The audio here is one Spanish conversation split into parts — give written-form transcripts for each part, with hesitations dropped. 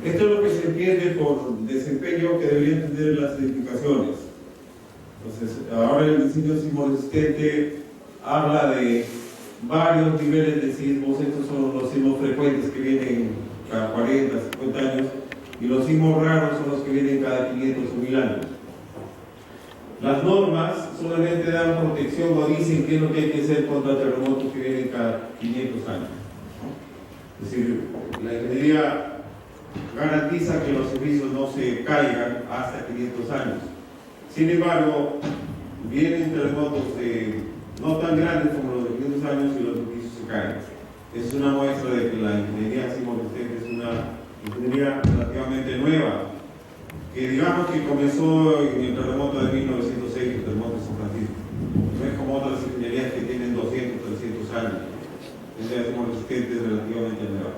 Esto es lo que se entiende por desempeño que deberían tener las edificaciones. Entonces, ahora el diseño sismo resistente habla de varios niveles de sismos. Estos son los sismos frecuentes que vienen cada 40, 50 años, y los sismos raros son los que vienen cada 500 o 1000 años. Las normas solamente dan protección o dicen qué es lo que hay que hacer contra terremotos que vienen cada 500 años. Es decir, la ingeniería garantiza que los servicios no se caigan hasta 500 años. Sin embargo, vienen terremotos no tan grandes como los de 500 años y los edificios se caen. Es una muestra de que la ingeniería sismo resistente es una ingeniería relativamente nueva, que digamos que comenzó en el terremoto de 1906, el terremoto de San Francisco. No es como otras ingenierías que tienen 200, 300 años. La ingeniería sismo resistente es relativamente nueva.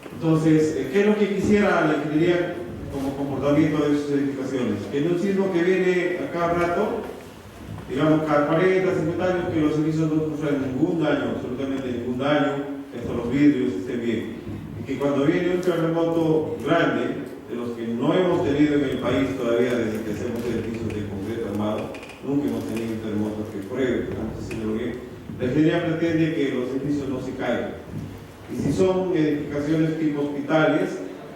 Entonces, ¿qué es lo que quisiera la ingeniería como comportamiento de sus edificaciones? Que en un sismo que viene a cada rato, digamos cada 40, 50 años, que los servicios no sufran ningún daño, absolutamente ningún daño, que hasta los vidrios estén bien. Y que cuando viene un terremoto grande, de los que no hemos tenido en el país todavía desde que hacemos edificios de concreto armado, nunca hemos tenido un terremoto que pruebe, vamos a decirlo bien, la ingeniería pretende que los edificios no se caigan. Y si son edificaciones tipo hospitales,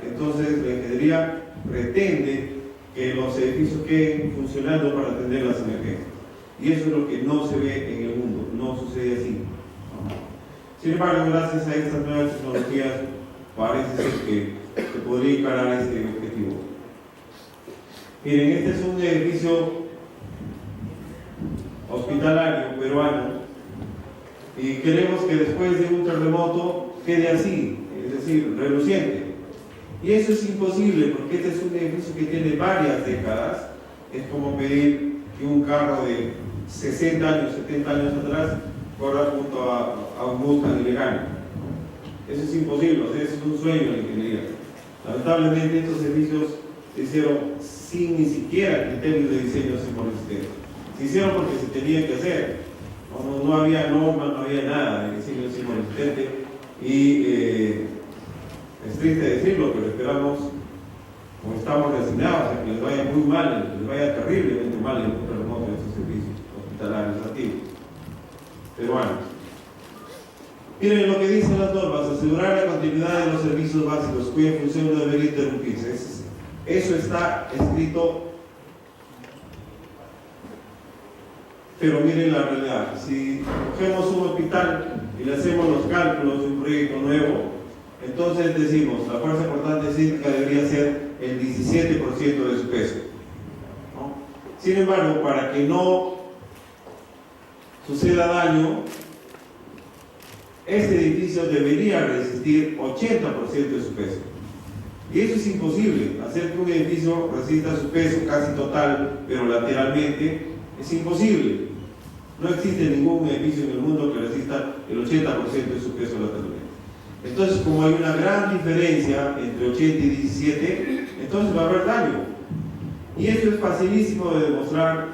entonces la ingeniería pretende que los edificios queden funcionando para atender las emergencias. Y eso es lo que no se ve en el mundo, no sucede así. Sin embargo, gracias a estas nuevas tecnologías, parece ser que se podría encarar este objetivo. Miren, este es un edificio hospitalario peruano y queremos que después de un terremoto quede así, es decir, reluciente. Y eso es imposible porque este es un edificio que tiene varias décadas. Es como pedir que un carro de 60 años, 70 años atrás corra junto a un Mustang ilegal. Eso es imposible, o sea, eso es un sueño de la ingeniería. Lamentablemente estos edificios se hicieron sin ni siquiera criterios de diseño sismo resistente. Se hicieron porque se tenía que hacer. No había normas, no había nada de diseño sismo resistente. Y es triste decirlo, pero esperamos, como estamos resignados, a que les vaya muy mal, que les vaya terriblemente mal en un terremoto de estos servicios hospitalarios antiguos peruanos. Miren lo que dicen las normas: asegurar la continuidad de los servicios básicos cuya función no debería interrumpirse. Eso está escrito, pero miren la realidad. Si cogemos un hospital y le hacemos los cálculos de un proyecto nuevo, entonces decimos, la fuerza portante sísmica debería ser el 17% de su peso, ¿no? Sin embargo, para que no suceda daño, este edificio debería resistir 80% de su peso. Y eso es imposible. Hacer que un edificio resista su peso casi total, pero lateralmente, es imposible. No existe ningún edificio en el mundo que resista el 80% de su peso lateralmente. Entonces, como hay una gran diferencia entre 80 y 17, entonces va a haber daño. Y eso es facilísimo de demostrar,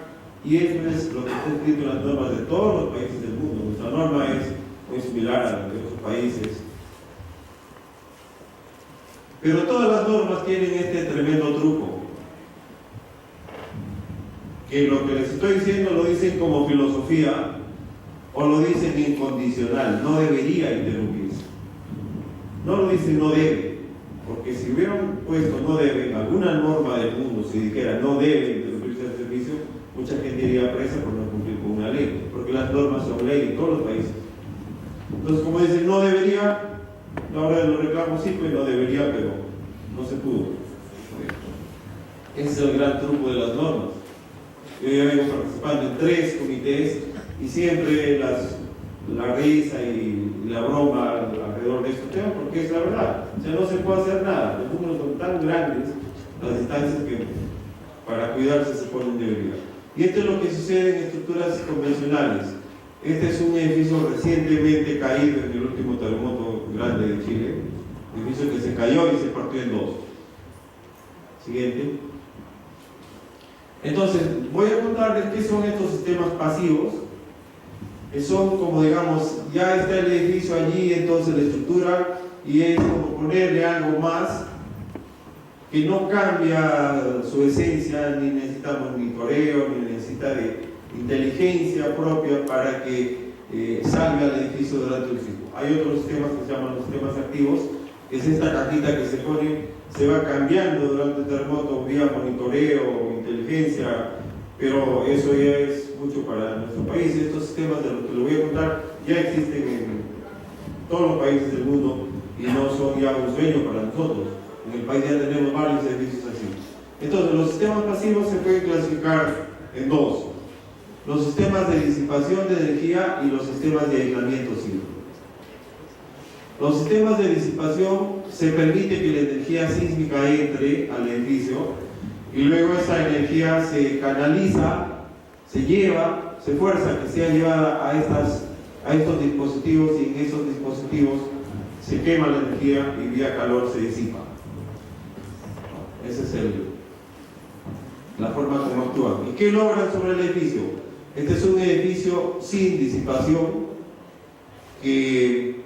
y eso es lo que está escrito en las normas de todos los países del mundo. Nuestra norma es muy similar a la de otros países. Pero todas las normas tienen este tremendo truco. Que lo que les estoy diciendo lo dicen como filosofía o lo dicen incondicional, no debería interrumpirse. No lo dicen no debe, porque si hubieran puesto no debe, alguna norma del mundo, si dijera no debe interrumpirse el servicio, mucha gente iría presa por no cumplir con una ley, porque las normas son ley en todos los países. Entonces, como dicen no debería, ahora lo reclamo sí, pues no debería, pero no se pudo. Ese es el gran truco de las normas. Yo ya vengo participando en 3 comités y siempre la risa y la broma alrededor de estos temas, porque es la verdad. O sea, no se puede hacer nada. Los números son tan grandes, las distancias, que para cuidarse se ponen debería. Y esto es lo que sucede en estructuras convencionales. Este es un edificio recientemente caído en el último terremoto grande de Chile. Un edificio que se cayó y se partió en 2. Siguiente. Entonces, voy a contarles qué son estos sistemas pasivos, que son como, digamos, ya está el edificio allí, entonces la estructura, y es como ponerle algo más que no cambia su esencia, ni necesita monitoreo, ni necesita de inteligencia propia para que salga al edificio durante el sismo. Hay otros sistemas que se llaman los sistemas activos, que es esta cajita que se pone, se va cambiando durante el terremoto vía monitoreo, inteligencia, pero eso ya es mucho para nuestro país. Estos sistemas de los que lo voy a contar ya existen en todos los países del mundo y no son ya un sueño para nosotros. En el país ya tenemos varios servicios así. Entonces, los sistemas pasivos se pueden clasificar en dos: los sistemas de disipación de energía y los sistemas de aislamiento sísmico. Los sistemas de disipación se permite que la energía sísmica entre al edificio y luego esa energía se canaliza, se lleva, se fuerza que sea llevada a estos dispositivos, y en esos dispositivos se quema la energía y vía calor se disipa. Esa es la forma como actúan. ¿Y qué logran sobre el edificio? Este es un edificio sin disipación, que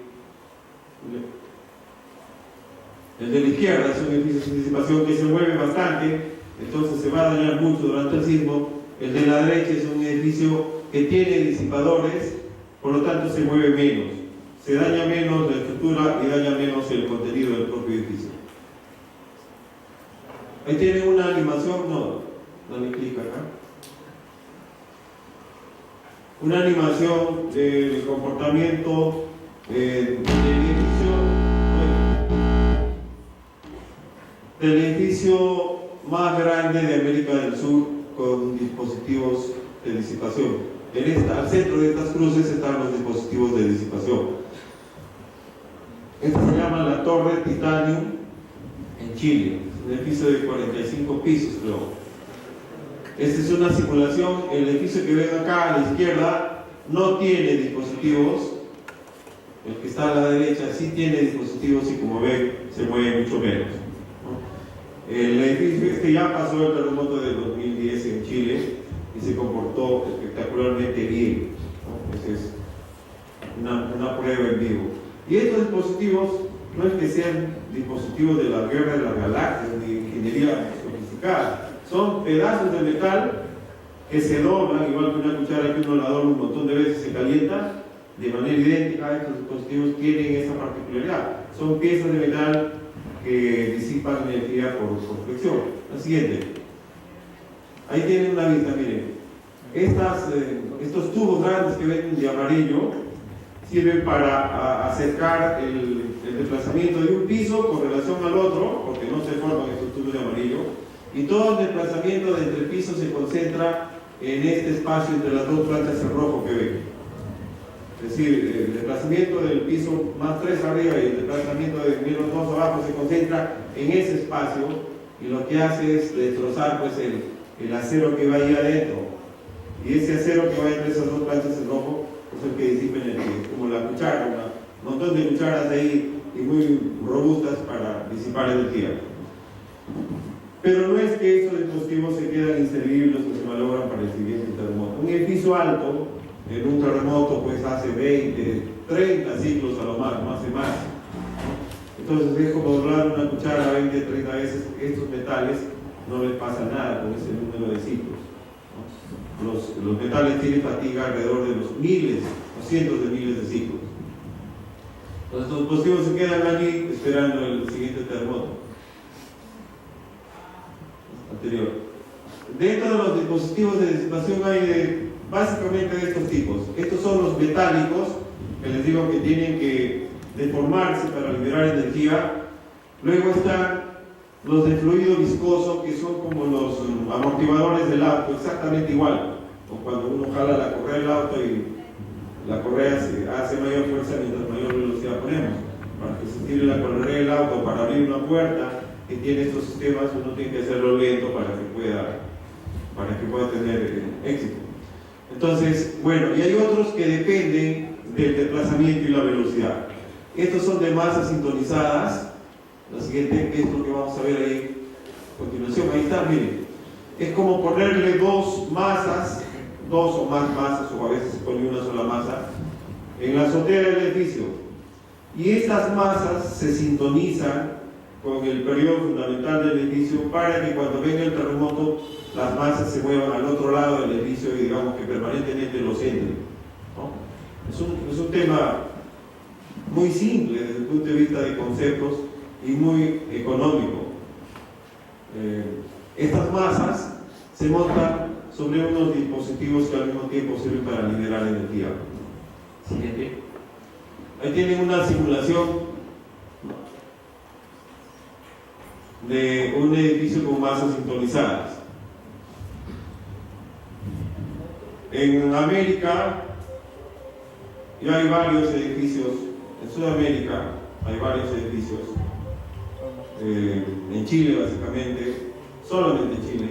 el de la izquierda es un edificio sin disipación que se mueve bastante, entonces se va a dañar mucho durante el sismo. El de la derecha es un edificio que tiene disipadores, por lo tanto se mueve menos, se daña menos la estructura y daña menos el contenido del propio edificio. Ahí tienen una animación, dale clic acá. Una animación del comportamiento del edificio más grande de América del Sur con dispositivos de disipación. Al centro de estas cruces están los dispositivos de disipación. Esta se llama la Torre Titanium en Chile, un edificio de 45 pisos, creo. Esta es una simulación. El edificio que ven acá a la izquierda no tiene dispositivos. El que está a la derecha sí tiene dispositivos y, como ven, se mueve mucho menos, ¿no? El edificio ya pasó el terremoto del 2010 en Chile y se comportó espectacularmente bien, ¿no? Esa es una prueba en vivo. Y estos dispositivos no es que sean dispositivos de la guerra de las galaxias ni ingeniería sofisticada, son pedazos de metal que se doblan, igual que una cuchara que uno la dobla un montón de veces, se calienta de manera idéntica. Estos dispositivos tienen esa particularidad, son piezas de metal que disipan energía por fricción. La siguiente, ahí tienen una vista, miren, estos tubos grandes que ven de amarillo sirven para acercar el desplazamiento de un piso con relación al otro, porque no se forman estos tubos de amarillo, y todo el desplazamiento de entre pisos se concentra en este espacio entre las dos planchas en rojo que ven. Es decir, el desplazamiento del piso más 3 arriba y el desplazamiento de menos 2 abajo se concentra en ese espacio, y lo que hace es destrozar pues el acero que va ahí adentro, y ese acero que va entre esas dos planchas en rojo es el que disipa energía. Es como la cuchara, un montón de cucharas ahí y muy robustas para disipar energía. Pero no es que estos dispositivos se quedan inservibles o se malogran para el siguiente terremoto. Un edificio alto en un terremoto pues hace 20, 30 ciclos a lo más y más. Entonces es como doblar una cuchara 20, 30 veces. Estos metales no les pasa nada con ese número de ciclos, ¿no? Los metales tienen fatiga alrededor de los miles o cientos de miles de ciclos. Entonces los dispositivos se quedan allí esperando el siguiente terremoto. Anterior. Dentro de los dispositivos de disipación hay básicamente de estos tipos. Estos son los metálicos, que les digo que tienen que deformarse para liberar energía. Luego están los de fluido viscoso, que son como los amortiguadores del auto, exactamente igual. O cuando uno jala la correa del auto y la correa se hace mayor fuerza mientras mayor velocidad ponemos. Para que se tire la correa del auto para abrir una puerta que tiene estos sistemas, uno tiene que hacerlo lento para que pueda tener éxito. Entonces, bueno, y hay otros que dependen del desplazamiento y la velocidad. Estos son de masas sintonizadas. Lo siguiente, que es lo que vamos a ver ahí a continuación. Ahí está, miren. Es como ponerle dos masas, dos o más masas, o a veces se pone una sola masa, en la azotea del edificio. Y estas masas se sintonizan con el periodo fundamental del edificio para que cuando venga el terremoto las masas se muevan al otro lado del edificio y digamos que permanentemente lo centren, ¿no? Es un tema muy simple desde el punto de vista de conceptos y muy económico. Estas masas se montan sobre unos dispositivos que al mismo tiempo sirven para liberar energía. Siguiente. Ahí tienen una simulación de un edificio con masas sintonizadas. En América ya hay varios edificios, en Sudamérica hay varios edificios, en Chile básicamente, solamente en Chile,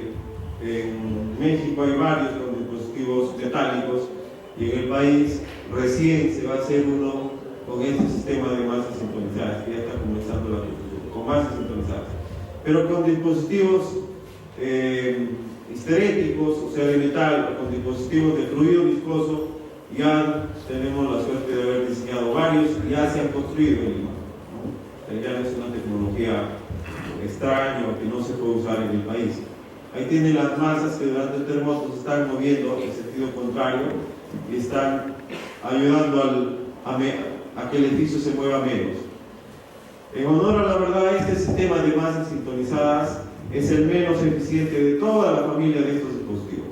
en México hay varios con dispositivos metálicos y en el país recién se va a hacer uno con este sistema de masas sintonizadas, que ya está comenzando la construcción, con masas sintonizadas, pero con dispositivos histeréticos, o sea de metal, con dispositivos de fluido viscoso. Ya tenemos la suerte de haber diseñado varios y ya se han construido en Lima, ¿no? Ya no es una tecnología extraña o que no se puede usar en el país. Ahí tienen las masas que durante el terremoto se están moviendo en sentido contrario y están ayudando a que el edificio se mueva menos. En honor a la verdad, este sistema de masas sintonizadas es el menos eficiente de toda la familia de estos dispositivos,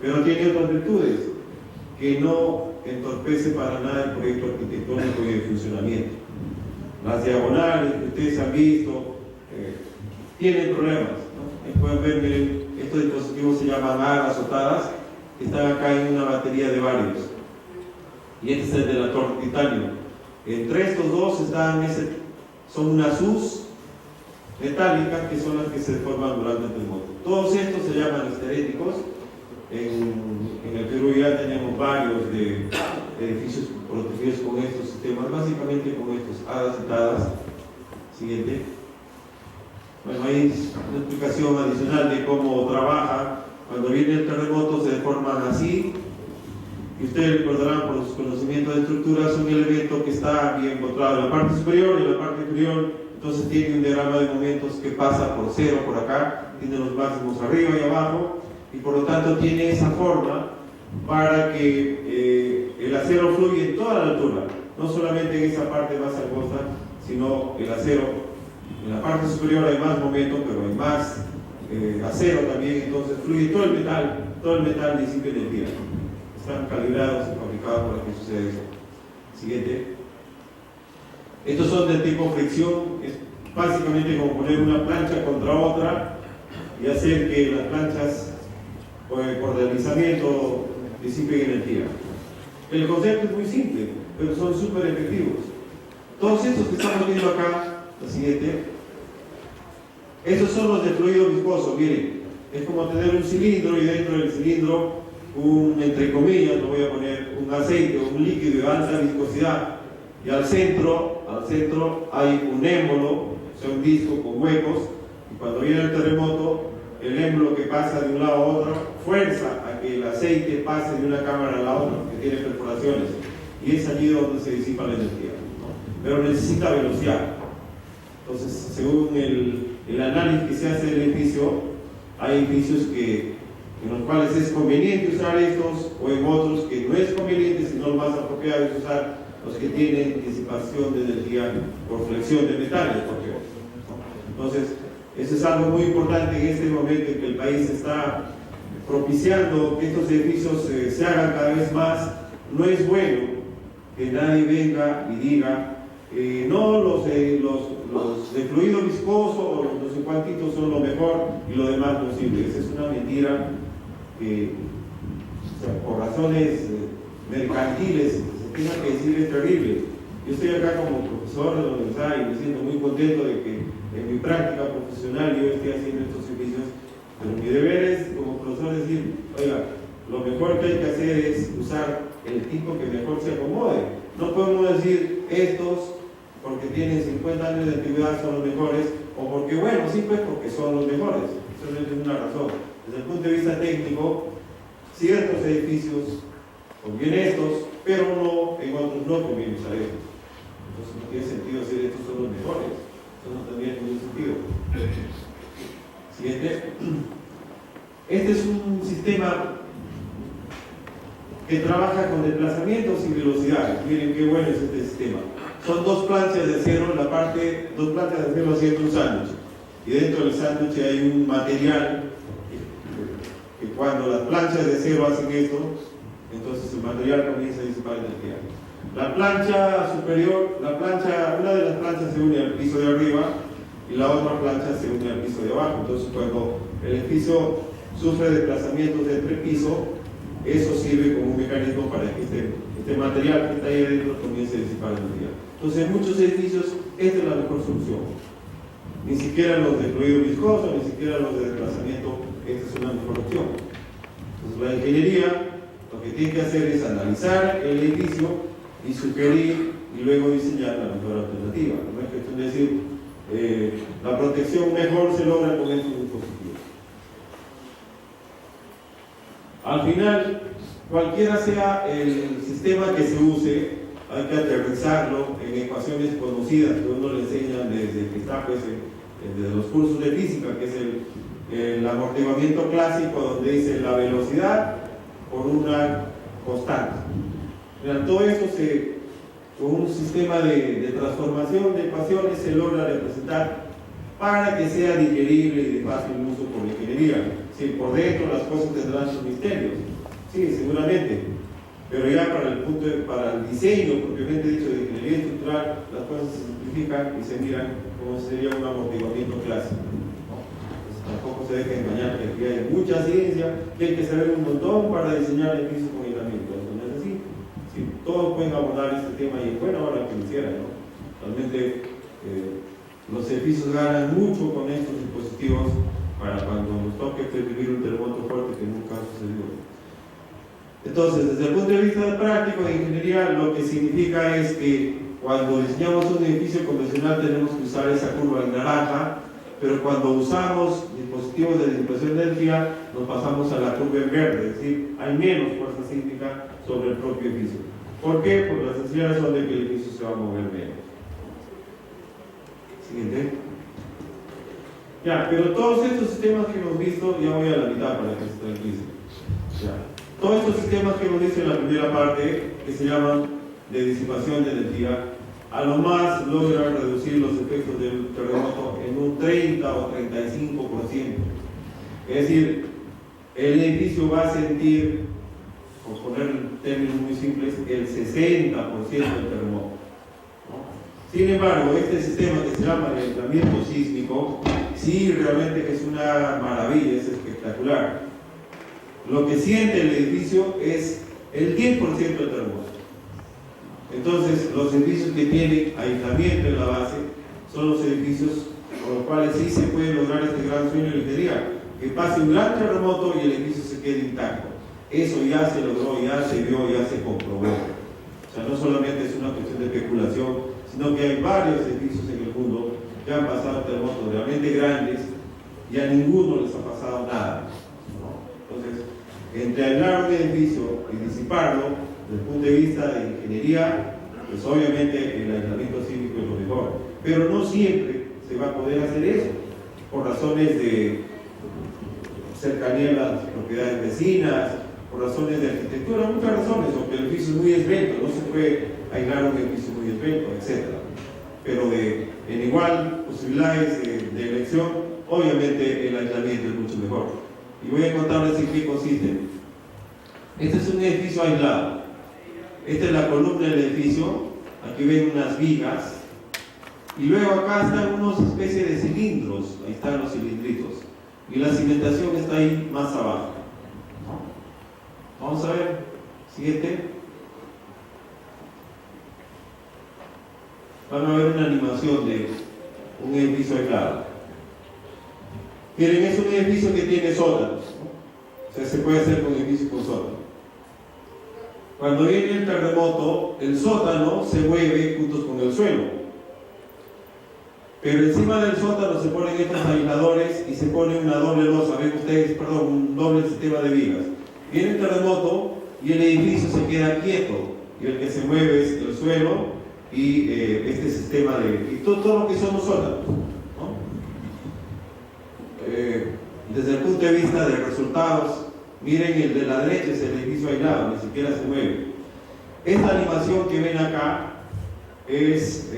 pero tiene otras virtudes que no entorpece para nada el proyecto arquitectónico y de funcionamiento. Las diagonales que ustedes han visto tienen problemas, ¿no? Ahí pueden ver, miren, estos dispositivos se llaman alas azotadas, que están acá en una batería de varios, y este es el de la torre titanio. Entre estos dos son unas sus metálicas que son las que se forman durante el terremoto. Todos estos se llaman histeréticos. En el Perú ya tenemos varios de edificios protegidos con estos sistemas, básicamente con estos hadas citadas. Siguiente. Bueno, hay una explicación adicional de cómo trabaja. Cuando viene el terremoto se deforman así, y ustedes recordarán por sus conocimientos de estructuras un elemento que está bien encontrado en la parte superior y en la parte inferior. Entonces tiene un diagrama de momentos que pasa por cero por acá, tiene los máximos arriba y abajo, y por lo tanto tiene esa forma para que el acero fluya en toda la altura, no solamente en esa parte más angosta, sino el acero. En la parte superior hay más momento, pero hay más acero también, entonces fluye todo el metal disipa energía. Están calibrados y fabricados para que suceda eso. Siguiente. Estos son del tipo fricción, es básicamente como poner una plancha contra otra y hacer que las planchas por deslizamiento disipen energía. El concepto es muy simple, pero son súper efectivos. Todos estos que estamos viendo acá, la siguiente, esos son los de fluido viscoso. Miren, es como tener un cilindro y dentro del cilindro entre comillas, lo voy a poner, un aceite o un líquido de alta viscosidad, y al centro hay un émbolo, o sea un disco con huecos, y cuando viene el terremoto el émbolo que pasa de un lado a otro fuerza a que el aceite pase de una cámara a la otra, que tiene perforaciones, y es allí donde se disipa la energía, ¿no? Pero necesita velocidad. Entonces, según el análisis que se hace del edificio, hay edificios en los cuales es conveniente usar estos, o en otros que no es conveniente, sino lo más apropiado es usar los que tienen disipación de energía por flexión de metales, por ejemplo. Entonces, eso es algo muy importante en este momento en que el país está propiciando que estos edificios se hagan cada vez más. No es bueno que nadie venga y diga no, los de fluido viscoso o los no sé cuántitos son lo mejor y lo demás no sirve. Esa es una mentira que, o sea, por razones mercantiles se tiene que decir, es terrible. Yo estoy acá como profesor de la universidad y me siento muy contento de que en mi práctica profesional yo esté haciendo estos servicios, pero mi deber es como profesor decir, oiga, lo mejor que hay que hacer es usar el tipo que mejor se acomode. No podemos decir estos porque tienen 50 años de antigüedad son los mejores, o porque, bueno, sí, pues porque son los mejores. Eso no es una razón. Desde el punto de vista técnico, ciertos edificios conviene estos, pero no, en otros no conviene usar estos. Entonces no tiene sentido decir estos son los mejores. Eso no tendría ningún sentido. Siguiente. Este es un sistema que trabaja con desplazamientos y velocidades. Miren qué bueno es este sistema. Son dos planchas de acero, dos planchas de acero haciendo un sándwich. Y dentro del sándwich hay un material que cuando las planchas de acero hacen esto, entonces el material comienza a disipar energía. La plancha superior, una de las planchas se une al piso de arriba y la otra plancha se une al piso de abajo. Entonces cuando el edificio sufre desplazamientos de entre pisos, eso sirve como un mecanismo para que este material que está ahí adentro comience a disipar energía. Entonces en muchos edificios esta es la mejor solución. Ni siquiera los de fluido viscoso, ni siquiera los de desplazamiento, esta es una mejor opción. Entonces la ingeniería lo que tiene que hacer es analizar el edificio y sugerir y luego diseñar la mejor alternativa. No es cuestión de decir la protección mejor se logra con estos dispositivos. Al final, cualquiera sea el sistema que se use, hay que aterrizarlo en ecuaciones conocidas que uno le enseña desde que está desde los cursos de física, que es el amortiguamiento clásico, donde dice la velocidad por una constante. Todo esto con un sistema de transformación de ecuaciones se logra representar para que sea digerible y de fácil uso por la ingeniería. Si por dentro las cosas tendrán sus misterios, sí, seguramente, pero ya para el diseño propiamente dicho de ingeniería estructural, las cosas se simplifican y se miran como sería un amortiguamiento clásico. Entonces, tampoco se deja engañar que aquí hay mucha ciencia, que hay que saber un montón para diseñar edificios con aislamiento. Eso no es así. Sí, todos pueden abordar este tema y es bueno ahora que lo hicieran, ¿no? Realmente los edificios ganan mucho con estos dispositivos para cuando nos toque vivir un terremoto fuerte que nunca ha sucedido. Entonces, desde el punto de vista práctico de ingeniería, lo que significa es que cuando diseñamos un edificio convencional tenemos que usar esa curva en naranja, pero cuando usamos dispositivos de disipación de energía nos pasamos a la curva en verde, es decir, hay menos fuerza sísmica sobre el propio edificio. ¿Por qué? Por la sencilla razón de que el edificio se va a mover menos. Siguiente. Ya, pero todos estos sistemas que hemos visto, ya voy a la mitad para que se tranquilicen. Ya. Todos estos sistemas que hemos visto en la primera parte, que se llaman de disipación de energía, a lo más logran reducir los efectos del terremoto en un 30 o 35%. Es decir, el edificio va a sentir, por poner términos muy simples, el 60% del terremoto. Sin embargo, este sistema que se llama el aislamiento sísmico, sí, realmente es una maravilla, es espectacular. Lo que siente el edificio es el 10% del terremoto. Entonces, los edificios que tienen aislamiento en la base son los edificios con los cuales sí se puede lograr este gran sueño de la ingeniería, que pase un gran terremoto y el edificio se quede intacto. Eso ya se logró, ya se vio, ya se comprobó. O sea, no solamente es una cuestión de especulación, sino que hay varios edificios en el mundo que han pasado terremotos realmente grandes y a ninguno les ha pasado nada, ¿no? Entonces, entre aislar un edificio y disiparlo, desde el punto de vista de ingeniería, pues obviamente el aislamiento sísmico es lo mejor, pero no siempre se va a poder hacer eso, por razones de cercanía a las propiedades vecinas, por razones de arquitectura, muchas razones, porque el edificio es muy esbelto, no se puede aislar un edificio muy esbelto, etc. Pero en igual posibilidades de elección, obviamente el aislamiento es mucho mejor. Y voy a contarles en qué consiste. Este es un edificio aislado. Esta es la columna del edificio. Aquí ven unas vigas. Y luego acá están unas especies de cilindros. Ahí están los cilindritos. Y la cimentación está ahí más abajo. Vamos a ver. Siguiente. Van a ver una animación de un edificio aislado. Miren, es un edificio que tiene sótanos, ¿no? O sea, se puede hacer con edificio con sótano. Cuando viene el terremoto, el sótano se mueve juntos con el suelo. Pero encima del sótano se ponen estos aisladores y se pone una doble losa, ven ustedes, perdón, un doble sistema de vigas. Viene el terremoto y el edificio se queda quieto, y el que se mueve es el suelo y este sistema y todo lo que son los sótanos, ¿no? Desde el punto de vista de resultados, miren, el de la derecha es el edificio aislado, ni siquiera se mueve. Esta animación que ven acá es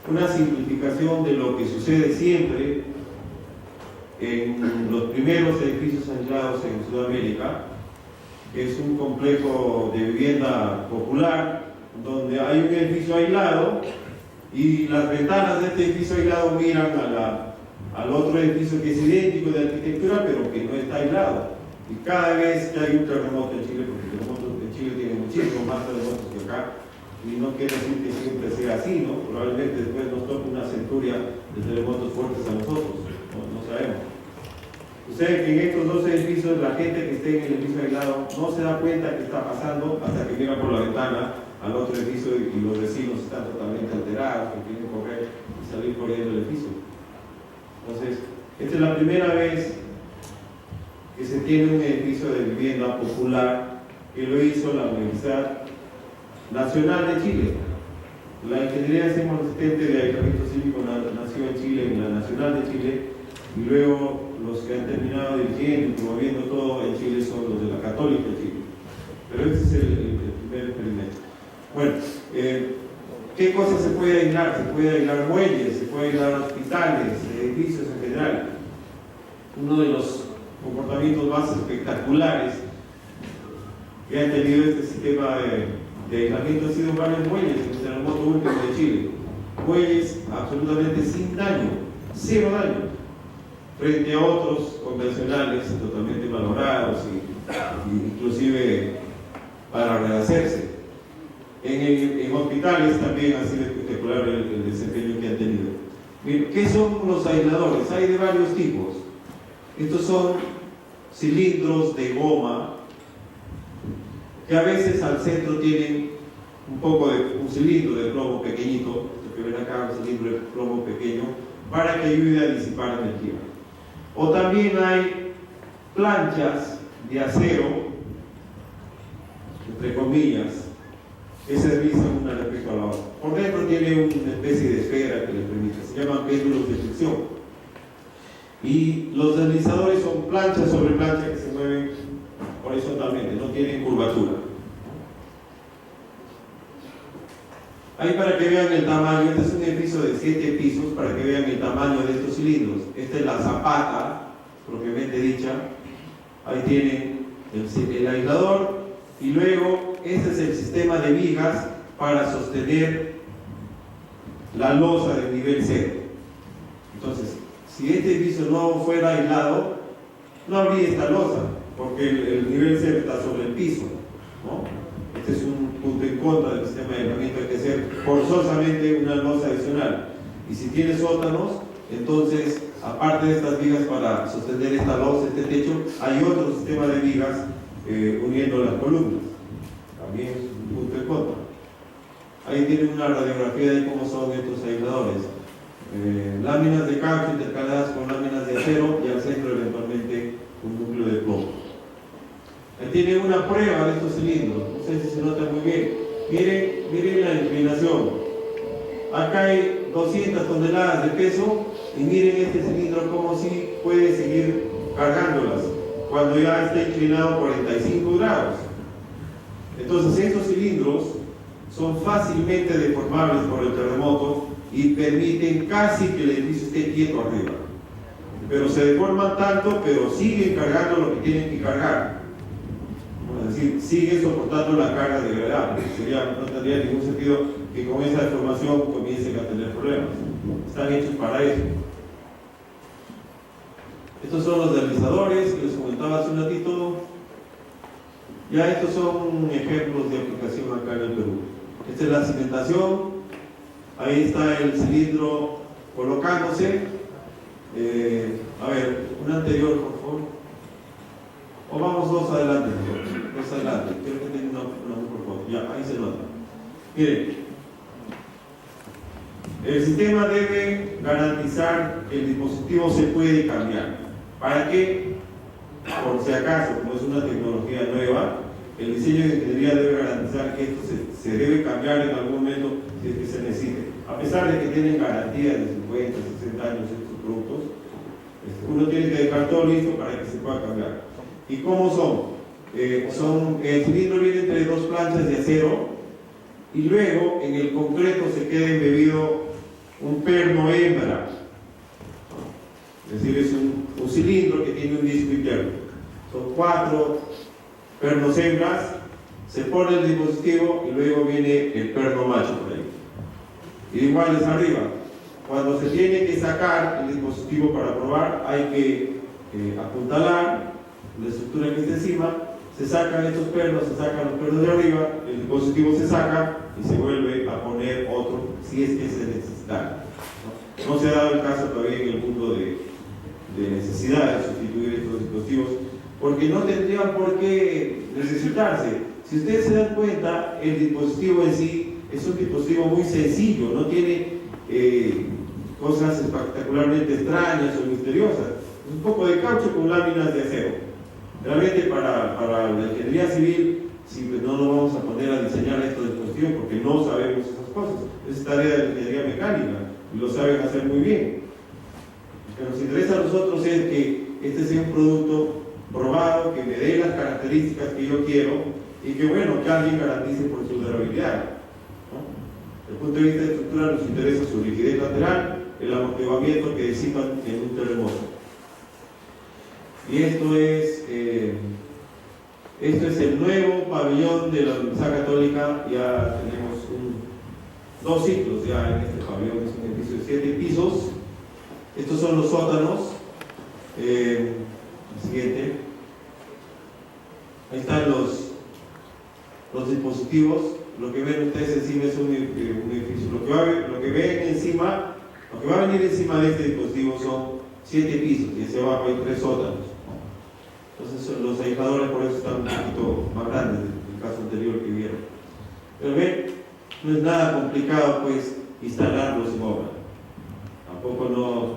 una simplificación de lo que sucede siempre en los primeros edificios aislados en Sudamérica. Es un complejo de vivienda popular donde hay un edificio aislado y las ventanas de este edificio aislado miran al otro edificio que es idéntico de arquitectura pero que no está aislado. Y cada vez que hay un terremoto en Chile, porque terremotos en Chile tienen muchísimos más terremotos que acá, y no quiere decir que siempre sea así, ¿no? Probablemente después nos toque una centuria de terremotos fuertes a nosotros, no sabemos. Ustedes que en estos dos edificios, la gente que esté en el edificio aislado no se da cuenta que está pasando hasta que mira por la ventana al otro edificio y los vecinos están totalmente alterados, que quieren correr y salir corriendo del edificio. Entonces, esta es la primera vez que se tiene un edificio de vivienda popular que lo hizo la Universidad Nacional de Chile. La Ingeniería Resistente de Aislamiento Sísmico nació en Chile, en la Nacional de Chile, y luego los que han terminado dirigiendo y promoviendo todo en Chile son los de la Católica de Chile. Pero este es el primer experimento. Bueno, ¿qué cosas se puede aislar? Se puede aislar muelles, se puede aislar hospitales, edificios en general. Uno de los comportamientos más espectaculares que ha tenido este sistema de aislamiento ha sido varios muelles en el terremoto último de Chile. Muelles absolutamente sin daño, cero daño, frente a otros convencionales totalmente valorados y inclusive para rehacerse. En hospitales también ha sido espectacular el desempeño que han tenido. Bien, ¿qué son los aisladores? Hay de varios tipos. Estos son cilindros de goma que a veces al centro tienen un cilindro de plomo pequeñito, lo que ven acá, un cilindro de plomo pequeño, para que ayude a disipar energía. O también hay planchas de acero, entre comillas, que se deslizan una respecto a la otra. Por dentro tiene una especie de esfera que les permite, se llaman péndulos de fricción. Y los deslizadores son planchas sobre planchas que se mueven horizontalmente, no tienen curvatura. Ahí para que vean el tamaño, este es un edificio de 7 pisos, para que vean el tamaño de estos cilindros. Esta es la zapata, propiamente dicha. Ahí tienen el aislador y luego este es el sistema de vigas para sostener la losa del nivel 0. Entonces, si este edificio no fuera aislado, no habría esta losa, porque el nivel 0 está sobre el piso, ¿no? Este es un punto en contra del sistema de aislamiento, hay que hacer forzosamente una losa adicional. Y si tiene sótanos, entonces, aparte de estas vigas para sostener esta losa, este techo, hay otro sistema de vigas uniendo las columnas. También es un punto en contra. Ahí tienen una radiografía de cómo son estos aisladores. Láminas de caucho intercaladas con láminas de acero y al centro eventualmente un núcleo de plomo. Ahí tienen una prueba de estos cilindros, no sé si se nota muy bien. Miren la inclinación. Acá hay 200 toneladas de peso y miren este cilindro como si puede seguir cargándolas cuando ya está inclinado 45 grados. Entonces estos cilindros son fácilmente deformables por el terremoto y permiten casi que el edificio esté quieto arriba. Pero se deforman tanto, pero siguen cargando lo que tienen que cargar. Es decir, siguen soportando la carga de gravedad. No tendría ningún sentido que con esa deformación comiencen a tener problemas. Están hechos para eso. Estos son los deslizadores que les comentaba hace un ratito. Ya estos son ejemplos de aplicación acá en el Perú. Esta es la cimentación. Ahí está el cilindro colocándose. A ver, un anterior, por favor. O vamos dos adelante. Dos adelante. Quiero que tengan una por favor. Ya, ahí se nota. Miren. El sistema debe garantizar que el dispositivo se puede cambiar. ¿Para qué? Por si acaso, como es una tecnología nueva, el diseño de ingeniería debe garantizar que esto se debe cambiar en algún momento si es que se necesite. A pesar de que tienen garantía de 50, 60 años estos productos, uno tiene que dejar todo listo para que se pueda cambiar. ¿Y cómo son? El cilindro viene entre dos planchas de acero y luego en el concreto se queda embebido un perno hembra. Es decir, es un cilindro que tiene un disco interno. Son 4 pernos hembras, se pone el dispositivo y luego viene el perno macho por ahí. Y igual es arriba. Cuando se tiene que sacar el dispositivo para probar, hay que apuntalar la estructura que está encima, se sacan estos pernos, se sacan los pernos de arriba, el dispositivo se saca y se vuelve a poner otro si es que se necesita. No se ha dado el caso todavía en el mundo de necesidad de sustituir estos dispositivos, porque no tendrían por qué necesitarse. Si ustedes se dan cuenta, el dispositivo en sí es un dispositivo muy sencillo, no tiene cosas espectacularmente extrañas o misteriosas. Es un poco de caucho con láminas de acero. Realmente para la ingeniería civil, si no nos vamos a poner a diseñar estos dispositivos porque no sabemos esas cosas. Es tarea de la ingeniería mecánica y lo saben hacer muy bien. Lo que nos interesa a nosotros es que este sea un producto probado, que me dé las características que yo quiero y que, bueno, que alguien garantice por su durabilidad, ¿no? Desde el punto de vista de estructura nos interesa su rigidez lateral, el amortiguamiento que disipan en un terremoto. Y esto es el nuevo pabellón de la Universidad Católica. Ya tenemos 2 ciclos ya en este pabellón, es un edificio de 7 pisos. Estos son los sótanos. El siguiente. Ahí están los dispositivos. Lo que ven ustedes encima es un edificio. Lo que va a venir encima de este dispositivo son 7 pisos y hacia abajo hay 3 sótanos. Entonces los aisladores por eso están un poquito más grandes del caso anterior que vieron. Pero ven, no es nada complicado pues instalarlos en obra. Tampoco no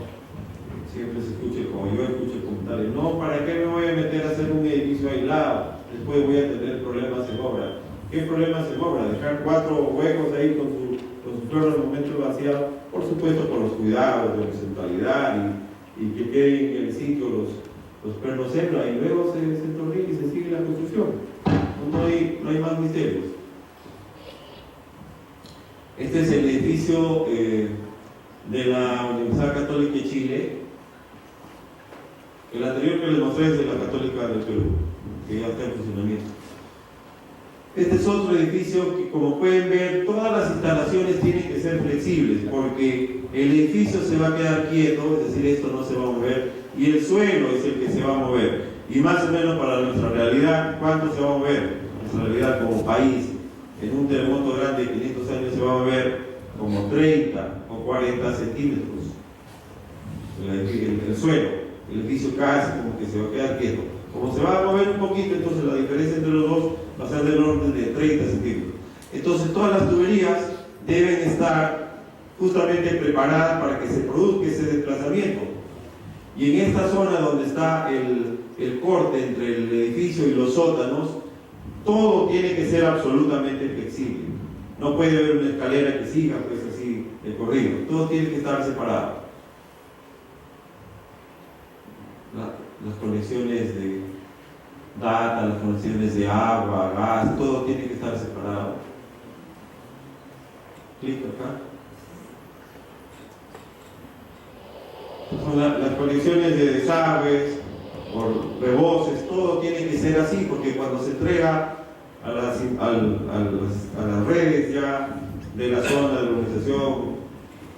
siempre se escuche como yo escucho comentarios. No, ¿para qué me voy a meter a hacer un edificio aislado? Después voy a tener problemas en obra. ¿Qué problemas en obra? Dejar 4 huecos ahí con su flor en el momento vaciado, por supuesto por los cuidados de horizontalidad y que queden en el sitio los pernos hembra y luego se entornilla y se sigue la construcción. No hay más misterios. Este es el edificio de la Universidad Católica de Chile. El anterior que les mostré es de la Católica del Perú, que ya está en funcionamiento. Este es otro edificio que, como pueden ver, todas las instalaciones tienen que ser flexibles porque el edificio se va a quedar quieto, es decir, esto no se va a mover, y el suelo es el que se va a mover. Y más o menos para nuestra realidad, ¿cuánto se va a mover? Nuestra realidad como país, en un terremoto grande de 500 años se va a mover como 30 o 40 centímetros el suelo. El edificio casi como que se va a quedar quieto. Como se va a mover un poquito, entonces la diferencia entre los dos va a ser del orden de 30 centímetros. Entonces todas las tuberías deben estar justamente preparadas para que se produzca ese desplazamiento. Y en esta zona donde está el corte entre el edificio y los sótanos, todo tiene que ser absolutamente flexible. No puede haber una escalera que siga pues así de corrido. Todo tiene que estar separado. Las conexiones de data, las conexiones de agua, gas, todo tiene que estar separado. Clic acá. Son las conexiones de desagües, por reboces, todo tiene que ser así, porque cuando se entrega a las redes ya de la zona de la organización,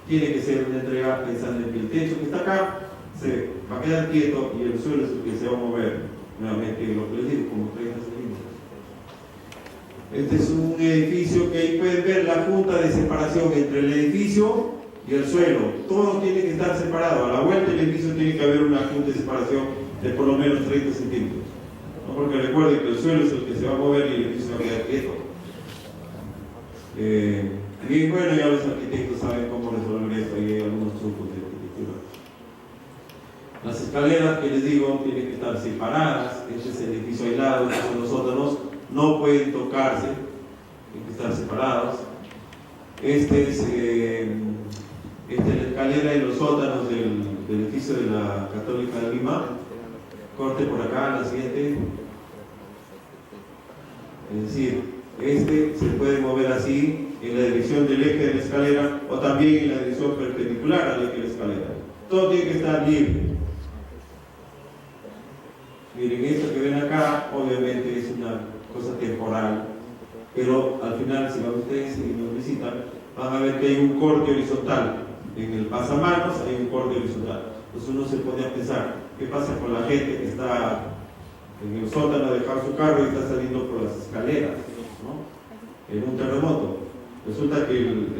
tiene que ser una entrega pensando en que el techo que está acá se va a quedar quieto y el suelo es el que se va a mover nuevamente, lo que les digo, como 30 centímetros. Este es un edificio que ahí pueden ver la junta de separación entre el edificio y el suelo. Todo tiene que estar separado. A la vuelta del edificio tiene que haber una junta de separación de por lo menos 30 centímetros. ¿No? Porque recuerden que el suelo es el que se va a mover y el edificio va a quedar quieto. Y bueno, ya los arquitectos saben cómo resolver esto, y hay algunos trucos de arquitectura. Las escaleras que les digo tienen que estar separadas. Este es el edificio aislado, estos son los sótanos, no pueden tocarse. tienen que estar separados. Esta es la escalera y los sótanos del edificio de la Católica de Lima. Corte por acá, la siguiente. Es decir, se puede mover así en la dirección del eje de la escalera o también en la dirección perpendicular al eje de la escalera. Todo tiene que estar libre. Miren, esto que ven acá obviamente es una cosa temporal, pero al final, si van ustedes y nos visitan, van a ver que hay un corte horizontal. En el pasamanos hay un corte horizontal. Entonces uno se pone a pensar, ¿qué pasa con la gente que está en el sótano a dejar su carro y está saliendo por las escaleras, ¿no? En un terremoto? Resulta que el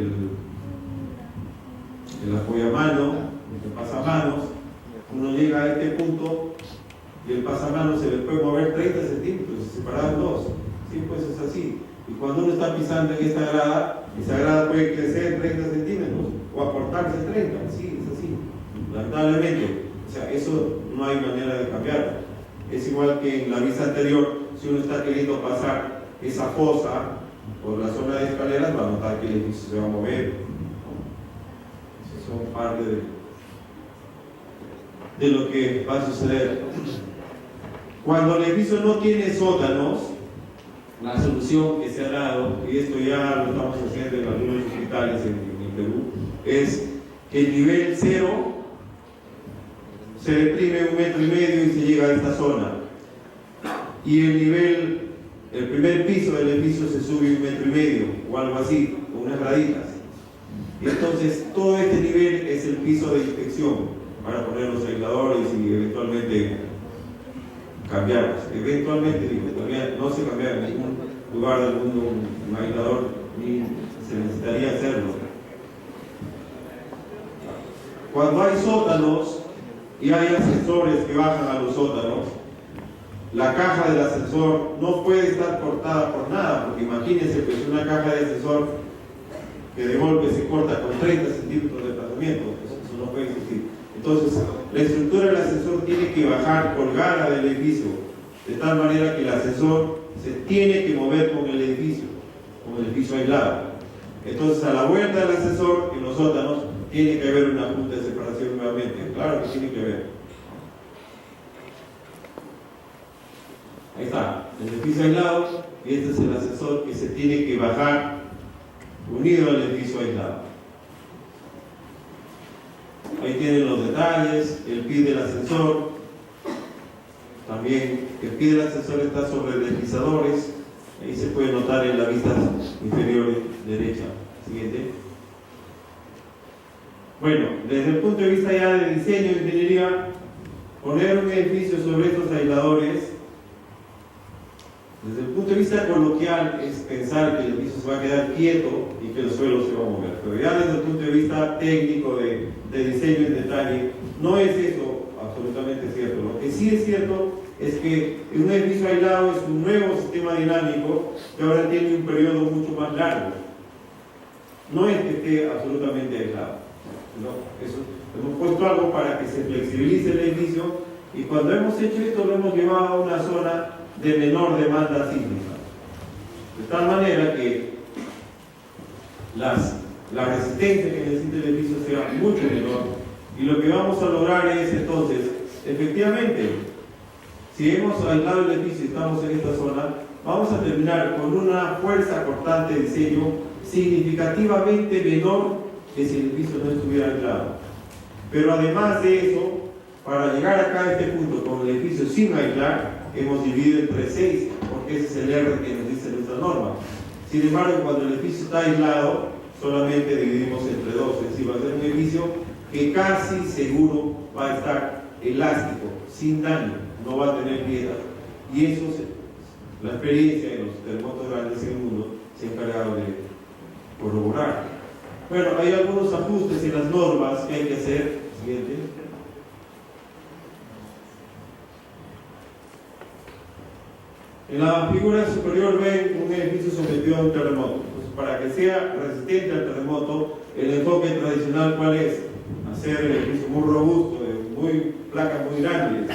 apoyamano, el pasamanos, uno llega a este punto y el pasamanos se le puede mover 30 centímetros, separado en dos. Sí, pues es así. Y cuando uno está pisando en esa grada puede crecer 30 centímetros o acortarse 30. Sí, es así. Lamentablemente. O sea, eso no hay manera de cambiarlo. Es igual que en la vista anterior, si uno está queriendo pasar esa fosa por la zona de escaleras, va a notar que el edificio se va a mover. Eso son parte de lo que va a suceder. Cuando el edificio no tiene sótanos, la solución que se ha dado, y esto ya lo estamos haciendo en algunos hospitales en Perú, es que el nivel 0 se deprime 1,5 metros y se llega a esta zona. Y el primer piso del edificio se sube 1,5 metros o algo así, con unas graditas. Y entonces todo este nivel es el piso de inspección para poner los aisladores y eventualmente cambiarlos. Eventualmente, digo, todavía no se cambia en ningún lugar del mundo un aislador, ni se necesitaría hacerlo. Cuando hay sótanos y hay ascensores que bajan a los sótanos, la caja del ascensor no puede estar cortada por nada, porque imagínense pues una caja de ascensor que de golpe se corta con 30 centímetros de desplazamiento, eso no puede existir. Entonces, la estructura del ascensor tiene que bajar colgada del edificio, de tal manera que el ascensor se tiene que mover con el edificio aislado. Entonces, a la vuelta del ascensor, en los sótanos, tiene que haber una punta de separación nuevamente. Claro que tiene que haber. Ahí está, el edificio aislado, y este es el ascensor que se tiene que bajar unido al edificio aislado. Ahí tienen los detalles, el pie del ascensor, también el pie del ascensor está sobre deslizadores, ahí se puede notar en la vista inferior derecha. Siguiente. Bueno, desde el punto de vista ya de diseño de ingeniería, poner un edificio sobre estos aisladores, desde el punto de vista coloquial, es pensar que el edificio se va a quedar quieto y que el suelo se va a mover. Pero ya desde el punto de vista técnico de diseño en detalle, no es eso absolutamente cierto. Lo que sí es cierto es que un edificio aislado es un nuevo sistema dinámico que ahora tiene un periodo mucho más largo. No es que esté absolutamente aislado. No, eso, hemos puesto algo para que se flexibilice el edificio, y cuando hemos hecho esto lo hemos llevado a una zona de menor demanda sísmica, de tal manera que la resistencia que necesita el edificio sea mucho menor, y lo que vamos a lograr es entonces, efectivamente, si hemos aislado el edificio y estamos en esta zona, vamos a terminar con una fuerza cortante de diseño significativamente menor que si el edificio no estuviera aislado. Pero además de eso, para llegar acá a este punto con el edificio sin aislar, hemos dividido entre 6, porque ese es el R que nos dice nuestra norma. Sin embargo, cuando el edificio está aislado, solamente dividimos entre 2, es decir, va a ser un edificio que casi seguro va a estar elástico, sin daño, no va a tener piedras. Y eso, la experiencia de los terremotos grandes en el mundo se ha encargado de corroborar. Bueno, hay algunos ajustes en las normas que hay que hacer. Siguiente. En la figura superior ven un edificio sometido a un terremoto. Entonces, para que sea resistente al terremoto, el enfoque tradicional, ¿cuál es? Hacer el edificio muy robusto, de placas muy grandes.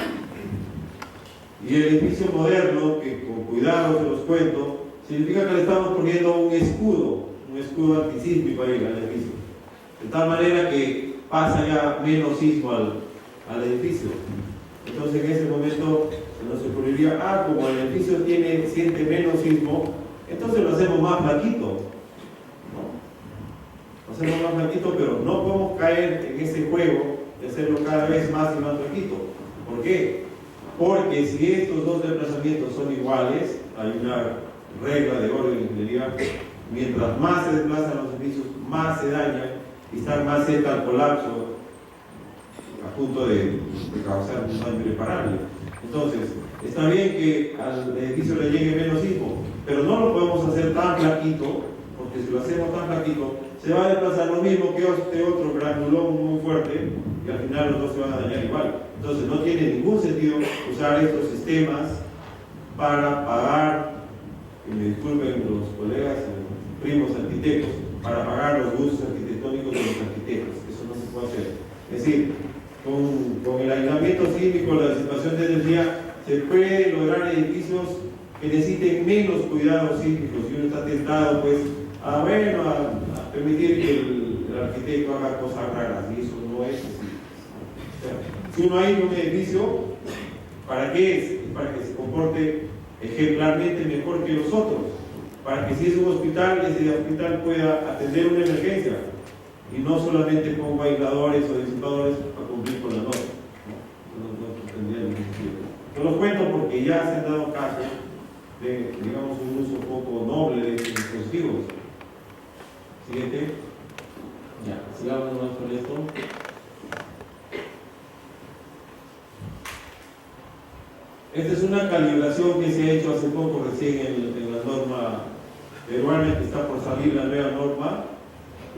Y el edificio moderno, que con cuidado se los cuento, significa que le estamos poniendo un escudo antisísmico ahí al edificio, de tal manera que pasa ya menos sismo al edificio. Entonces en ese momento se nos ocurriría, como el edificio siente menos sismo, entonces lo hacemos más flaquito, ¿no? Lo hacemos más flaquito, pero no podemos caer en ese juego de hacerlo cada vez más y más flaquito. ¿Por qué? Porque si estos dos desplazamientos son iguales, hay una regla de orden de ingeniería, mientras más se desplazan los edificios, más se dañan y están más cerca al colapso, a punto de causar un daño irreparable. Entonces, está bien que al edificio le llegue menos sismo, pero no lo podemos hacer tan flaquito, porque si lo hacemos tan flaquito, se va a desplazar lo mismo que este otro granulón muy fuerte, y al final los dos se van a dañar igual. Entonces, no tiene ningún sentido usar estos sistemas para pagar, que me disculpen los colegas, primos arquitectos, para pagar los gustos arquitectónicos de los arquitectos. Eso no se puede hacer. Es decir, con el aislamiento sísmico, la disipación de energía, se puede lograr edificios que necesiten menos cuidados sísmicos, y uno está tentado pues a permitir que el arquitecto haga cosas raras, y eso no es así. O sea, si uno aísla un edificio, ¿para qué es? Es para que se comporte ejemplarmente mejor que los otros, para que si es un hospital, ese hospital pueda atender una emergencia y no solamente pongo aisladores o disipadores para cumplir con la norma. No tendría ningún sentido. Yo los cuento porque ya se han dado casos de, digamos, un uso poco noble de estos dispositivos. Siguiente. Ya, sigamos más con esto. Esta es una calibración que se ha hecho hace poco recién en la norma peruana, que está por salir la nueva norma.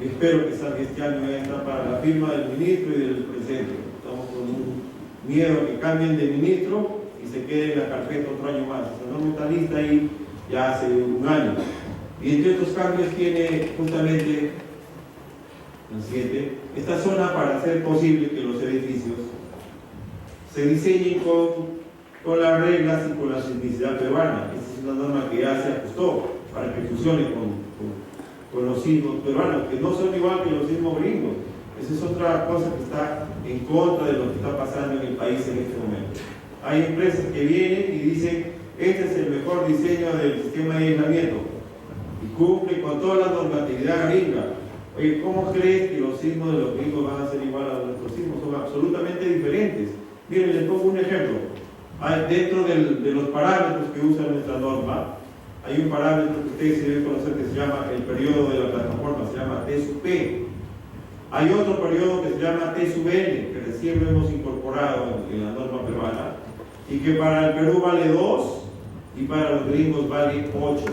Y espero que salga este año, ya está para la firma del ministro y del presidente. Estamos con un miedo que cambien de ministro y se quede en la carpeta otro año más. La norma está lista ahí ya hace un año. Y entre estos cambios tiene justamente el siguiente: esta zona para hacer posible que los edificios se diseñen con las reglas y con la sismicidad peruana. Esta es una norma que ya se ajustó para que funcione con los sismos peruanos, que no son igual que los sismos gringos. Esa es otra cosa que está en contra de lo que está pasando en el país en este momento. Hay empresas que vienen y dicen, este es el mejor diseño del sistema de aislamiento y cumple con toda la normatividad gringa. Oye, ¿cómo crees que los sismos de los gringos van a ser igual a nuestros sismos? Son absolutamente diferentes. Miren, les pongo un ejemplo. Dentro de los parámetros que usa nuestra norma, hay un parámetro que ustedes se deben conocer que se llama el periodo de la plataforma, se llama T sub P. Hay otro periodo que se llama T sub N, que recién lo hemos incorporado en la norma peruana, y que para el Perú vale 2 y para los gringos vale 8.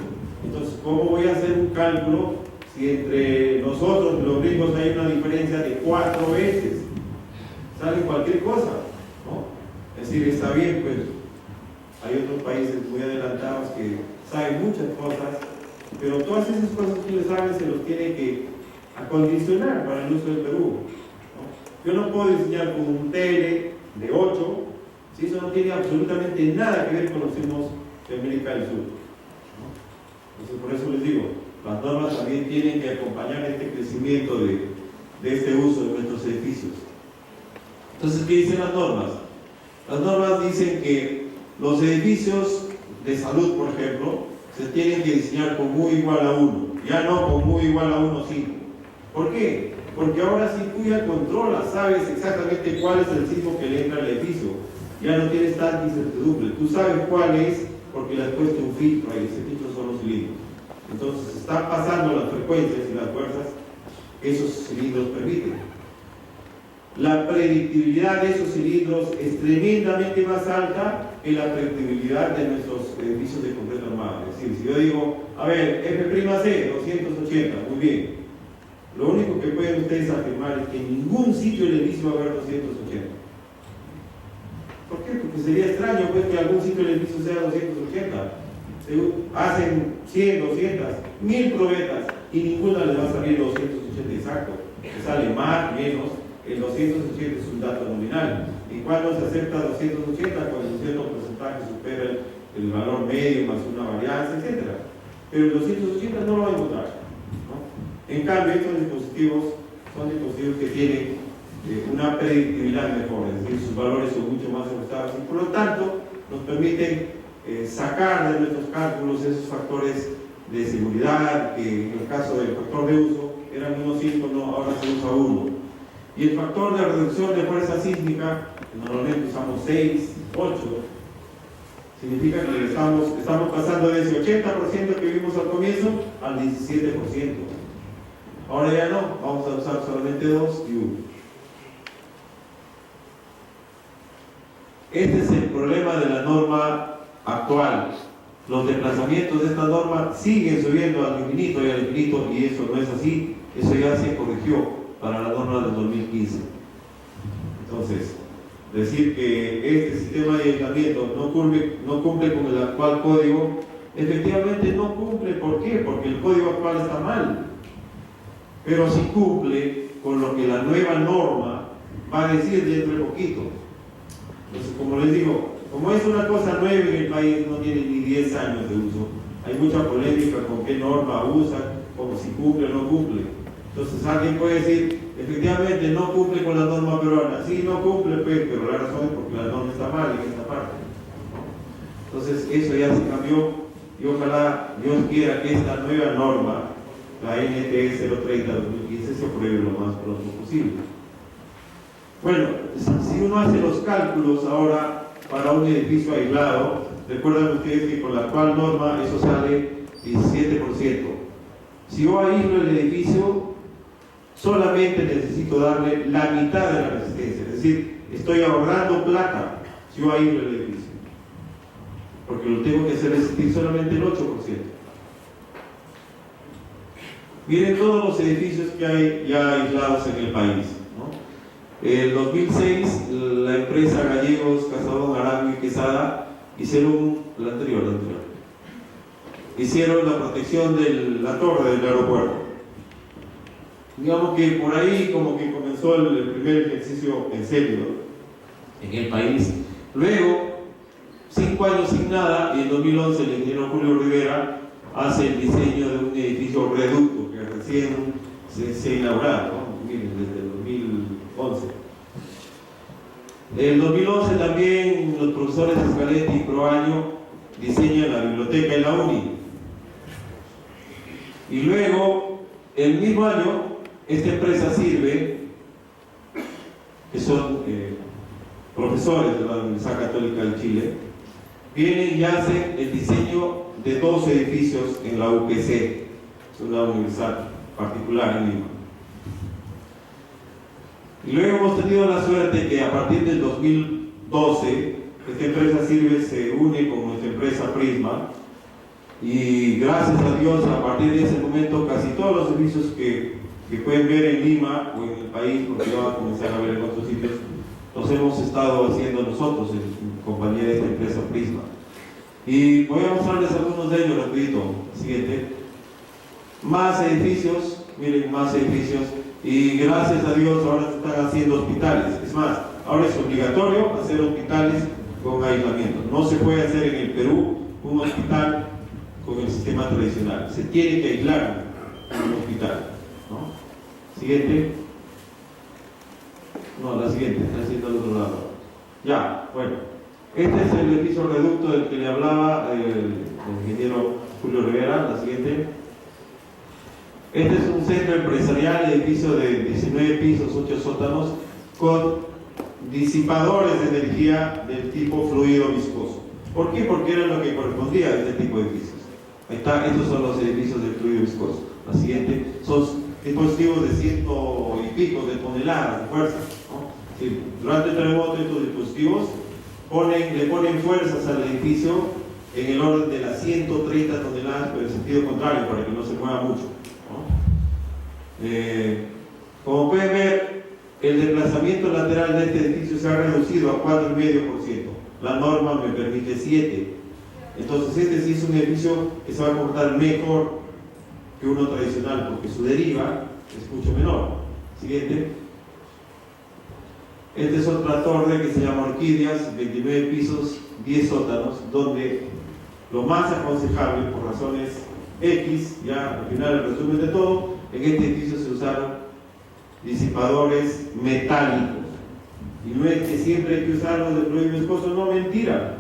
Entonces, ¿cómo voy a hacer un cálculo si entre nosotros y los gringos hay una diferencia de 4 veces? Sale cualquier cosa, ¿no? Es decir, está bien, pues hay otros países muy adelantados que saben muchas cosas, pero todas esas cosas que les saben se los tiene que acondicionar para el uso del Perú, ¿no? Yo no puedo diseñar con un tele de 8 si eso no tiene absolutamente nada que ver con los sismos de América del Sur, ¿no? Entonces, por eso les digo, las normas también tienen que acompañar este crecimiento de este uso de nuestros edificios. Entonces, ¿qué dicen las normas? Las normas dicen que los edificios de salud, por ejemplo, se tienen que diseñar con muy igual a 1, ya no con muy igual a 1,5. ¿Por qué? Porque ahora sí tú ya controlas, sabes exactamente cuál es el sismo que le entra al edificio. Ya no tienes tanta incertidumbre. Tú sabes cuál es porque le has puesto un filtro ahí, ese filtro son los cilindros. Entonces están pasando las frecuencias y las fuerzas que esos cilindros permiten. La predictibilidad de esos cilindros es tremendamente más alta que la predictibilidad de nuestros edificios de concreto armado. Es decir, si yo digo, a ver, F'(C) 280, muy bien. Lo único que pueden ustedes afirmar es que en ningún sitio del edificio va a haber 280. ¿Por qué? Porque sería extraño pues, que algún sitio del edificio sea 280. Hacen 100, 200, 1000 probetas y ninguna les va a salir 280 exacto. Que sale más, menos. El 280 es un dato nominal. ¿Y cuándo se acepta 280? Cuando un cierto porcentaje supera el valor medio más una varianza, etc. pero el 280 no lo va a encontrar, ¿no? En cambio, estos dispositivos son dispositivos que tienen una predictibilidad mejor, es decir, sus valores son mucho más ajustados y por lo tanto nos permiten sacar de nuestros cálculos esos factores de seguridad que en el caso del factor de uso eran unos 5, no, ahora se usa 1. Y el factor de reducción de fuerza sísmica, que normalmente usamos 6, 8, significa que estamos pasando de ese 80% que vimos al comienzo al 17%. Ahora ya no, vamos a usar solamente 2 y 1. Este es el problema de la norma actual. Los desplazamientos de esta norma siguen subiendo al infinito y al infinito, y eso no es así, eso ya se corrigió para la norma del 2015. Entonces, decir que este sistema de aislamiento no cumple con el actual código, efectivamente no cumple. ¿Por qué? Porque el código actual está mal, pero sí cumple con lo que la nueva norma va a decir dentro de poquito. Entonces, como les digo, como es una cosa nueva en el país, no tiene ni 10 años de uso, hay mucha polémica con qué norma usan, como si cumple o no cumple. Entonces alguien puede decir, efectivamente no cumple con la norma peruana. Sí, no cumple, pues, pero la razón es porque la norma está mal en esta parte, ¿no? Entonces eso ya se cambió y ojalá Dios quiera que esta nueva norma, la NTE 030-2015, se apruebe lo más pronto posible. Bueno, si uno hace los cálculos ahora para un edificio aislado, recuerdan ustedes que con la actual norma eso sale 17%. Si yo aíslo el edificio, solamente necesito darle la mitad de la resistencia, es decir, estoy ahorrando plata si yo aíslo el edificio, porque lo tengo que hacer resistir solamente el 8%. Miren todos los edificios que hay ya aislados en el país, ¿no? En 2006, la empresa Gallegos, Casadón, Arango y Quesada hicieron la anterior. Hicieron la protección de la torre del aeropuerto. Digamos que por ahí como que comenzó el primer ejercicio en serio en el país. Luego, 5 años sin nada, y en 2011 el ingeniero Julio Rivera hace el diseño de un edificio reducto que recién se inaugurado, ¿no? Miren, desde el 2011. En el 2011 también los profesores Escaletti y Proaño diseñan la biblioteca en la UNI. Y luego, el mismo año, esta empresa Sirve, que son profesores de la Universidad Católica de Chile, vienen y hacen el diseño de 2 edificios en la UPC, es una universidad particular en Lima. Y luego hemos tenido la suerte que a partir del 2012, esta empresa Sirve se une con nuestra empresa Prisma, y gracias a Dios, a partir de ese momento, casi todos los servicios que pueden ver en Lima o en el país, porque van a comenzar a ver en otros sitios, los hemos estado haciendo nosotros en compañía de esta empresa Prisma. Y voy a mostrarles algunos de ellos rapidito. Siguiente. Más edificios, miren, más edificios, y gracias a Dios ahora se están haciendo hospitales. Es más, ahora es obligatorio hacer hospitales con aislamiento. No se puede hacer en el Perú un hospital con el sistema tradicional. Se tiene que aislar en un hospital, ¿no? Siguiente. No, la siguiente, está haciendo al otro lado. Ya, bueno. Este es el edificio reducto del que le hablaba el ingeniero Julio Rivera. La siguiente. Este es un centro empresarial, edificio de 19 pisos, 8 sótanos, con disipadores de energía del tipo fluido viscoso. ¿Por qué? Porque era lo que correspondía a este tipo de edificios. Ahí está, estos son los edificios de fluido viscoso. La siguiente, son dispositivos de 100 y pico de toneladas de fuerza, ¿no? Sí, durante el terremoto estos dispositivos le ponen fuerzas al edificio en el orden de las 130 toneladas, pero en sentido contrario, para que no se mueva mucho, ¿no? Como pueden ver, el desplazamiento lateral de este edificio se ha reducido a 4,5%. La norma me permite 7%. Entonces este sí es un edificio que se va a comportar mejor que uno tradicional, porque su deriva es mucho menor. Siguiente. Esta es otra torre que se llama Orquídeas, 29 pisos, 10 sótanos, donde lo más aconsejable, por razones X, ya al final el resumen de todo, en este edificio se usaron disipadores metálicos. Y no es que siempre hay que usar los de fluido viscoso, no, mentira.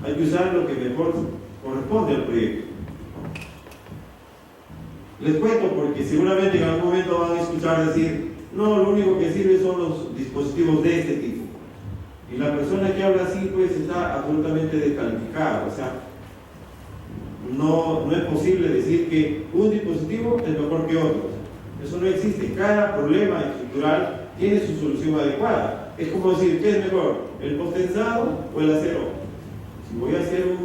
Hay que usar lo que mejor corresponde al proyecto. Les cuento porque seguramente en algún momento van a escuchar decir, no, lo único que sirve son los dispositivos de este tipo. Y la persona que habla así pues está absolutamente descalificada. O sea, no es posible decir que un dispositivo es mejor que otro. Eso no existe. Cada problema estructural tiene su solución adecuada. Es como decir, ¿qué es mejor? ¿El potenzado o el acero? Si voy a hacer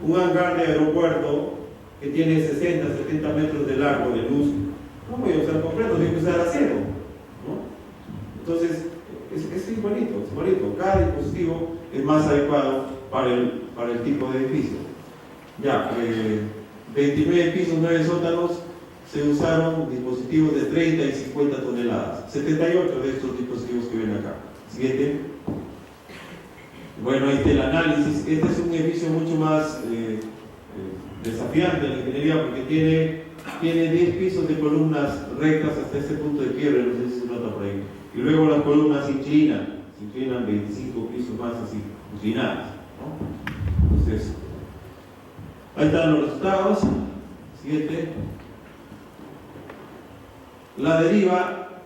un hangar de aeropuerto que tiene 60, 70 metros de largo de luz, no voy a usar concreto, tengo que usar acero, ¿no? Entonces, es igualito. Cada dispositivo es más adecuado para el tipo de edificio. Ya, 29 pisos, 9 sótanos, se usaron dispositivos de 30 y 50 toneladas. 78 de estos dispositivos que ven acá. Siguiente. Bueno, el análisis. Este es un edificio mucho más desafiante en la ingeniería porque tiene 10 pisos de columnas rectas hasta este punto de quiebre, no sé si se nota por ahí. Y luego las columnas se inclinan 25 pisos más así, inclinadas, ¿no? Entonces, ahí están los resultados. Siguiente. La deriva,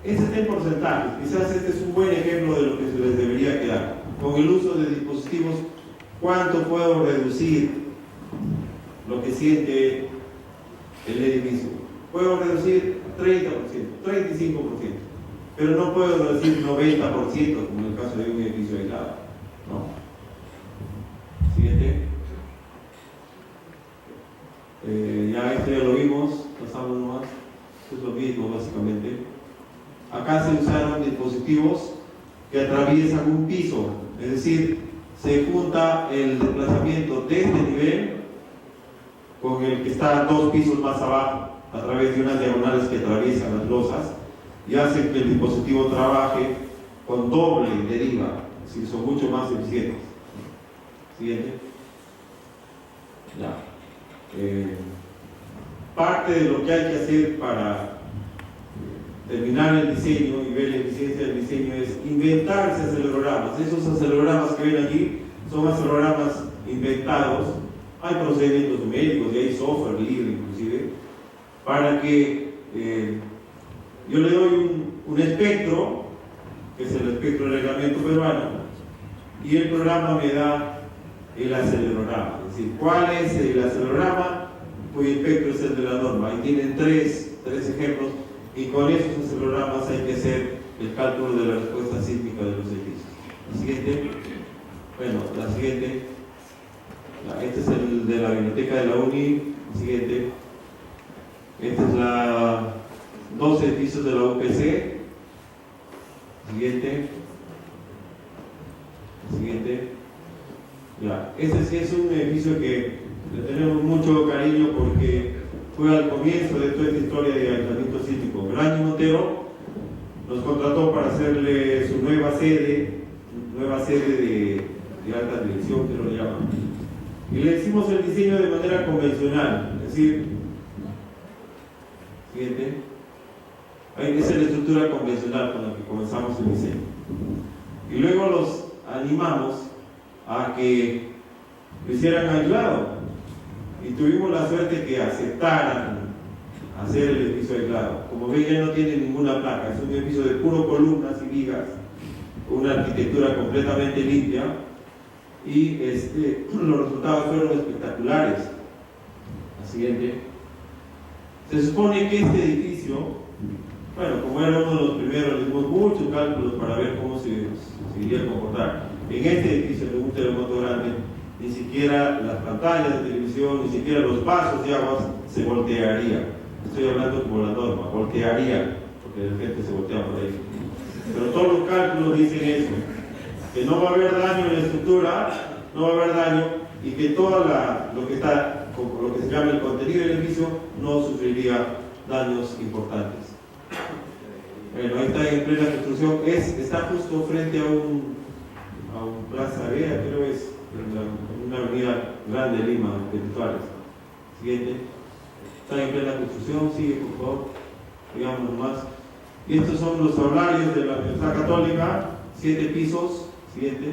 ese está en porcentajes. Quizás este es un buen ejemplo de lo que se les debería quedar. Con el uso de dispositivos, ¿cuánto puedo reducir lo que siente el edificio? Puedo reducir 30%, 35%, pero no puedo reducir 90%, como en el caso de un edificio aislado, ¿no? Siguiente. Ya esto ya lo vimos, pasamos nomás. Esto es lo mismo básicamente. Acá se usaron dispositivos que atraviesan un piso, es decir, se junta el desplazamiento de este nivel con el que está 2 pisos más abajo, a través de unas diagonales que atraviesan las losas y hacen que el dispositivo trabaje con doble deriva, es decir, son mucho más eficientes. Siguiente. Ya. Parte de lo que hay que hacer para terminar el diseño y ver la eficiencia del diseño es inventarse acelerogramas. Esos acelerogramas que ven aquí son acelerogramas inventados. Hay procedimientos numéricos y hay software libre inclusive para que yo le doy un espectro, que es el espectro del reglamento peruano, y el programa me da el acelerograma. Es decir, ¿cuál es el acelerograma? Cuyo espectro es el de la norma. Ahí tienen tres ejemplos, y con esos acelerogramas hay que hacer el cálculo de la respuesta sísmica de los edificios. La siguiente. Bueno, la siguiente. Este es el de la biblioteca de la UNI. El siguiente. Este es la 2 edificios de la UPC. Siguiente. Siguiente. Ya. Este sí es un edificio que le tenemos mucho cariño porque fue al comienzo de toda esta historia de aislamiento sísmico. Graña Montero nos contrató para hacerle su nueva sede de alta dirección, que lo llaman. Y le hicimos el diseño de manera convencional, es decir, siguiente. Esa es la estructura convencional con la que comenzamos el diseño. Y luego los animamos a que lo hicieran aislado. Y tuvimos la suerte que aceptaran hacer el edificio aislado. Como ven, ya no tiene ninguna placa, es un edificio de puro columnas y vigas, una arquitectura completamente limpia, y los resultados fueron espectaculares. La siguiente. Se supone que este edificio, bueno, como era uno de los primeros, le dimos muchos cálculos para ver cómo se iría a comportar. En este edificio, en un terremoto grande, ni siquiera las pantallas de televisión, ni siquiera los vasos de aguas se voltearía. Estoy hablando como la norma, voltearía, porque de repente se voltea por ahí. Pero todos los cálculos dicen eso, que no va a haber daño en la estructura, no va a haber daño, y que todo lo que se llama el contenido del edificio no sufriría daños importantes. Bueno, ahí está en plena construcción, está justo frente a un Plaza Vea, creo es una avenida grande de Lima, virtuales. Siguiente. Está en plena construcción, sigue por favor, digamos nomás. Y estos son los horarios de la Universidad Católica, 7 pisos, siguiente,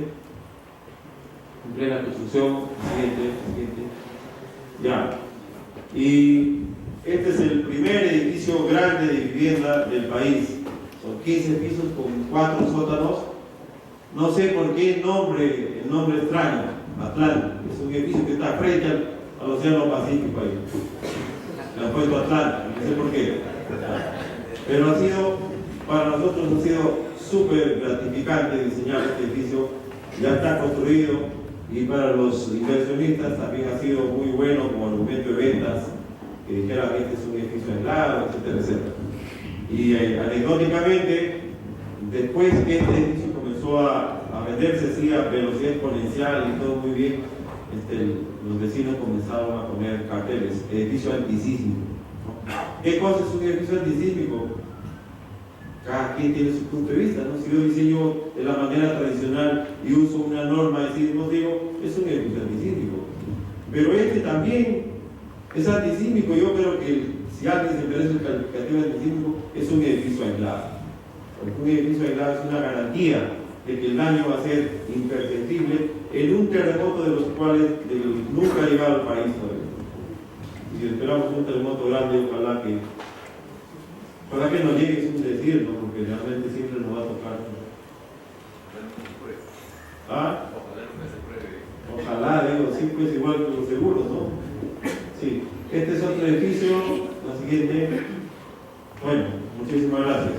en plena construcción, siguiente, ya. Y este es el primer edificio grande de vivienda del país, son 15 pisos con 4 sótanos. No sé por qué el nombre extraño, Atlántico, es un edificio que está frente al Océano Pacífico ahí. Le han puesto Atlántico, no sé por qué. Pero para nosotros ha sido súper gratificante diseñar este edificio, ya está construido, y para los inversionistas también ha sido muy bueno como argumento de ventas, que dijeran que este es un edificio aislado, etcétera, etcétera. Y anecdóticamente, después que este edificio comenzó a venderse así a velocidad exponencial y todo muy bien, los vecinos comenzaron a poner carteles, edificio antisísmico. ¿Qué cosa es un edificio antisísmico? Cada quien tiene su punto de vista, ¿no? Si yo diseño de la manera tradicional y uso una norma de sismos, digo, es un edificio antisísmico. Pero este también es antisísmico. Yo creo que si alguien se merece un calificativo antisísmico, es un edificio aislado. Porque un edificio aislado es una garantía de que el daño va a ser imperceptible en un terremoto de los cuales nunca ha llegado al país todavía. Y si esperamos un terremoto grande, ojalá que no llegue, es un decir, ¿no? Porque realmente siempre nos va a tocar. ¿Ah? Ojalá, digo, sí, pues igual que los seguros, ¿no? Sí, este es otro edificio, la siguiente. Bueno, muchísimas gracias.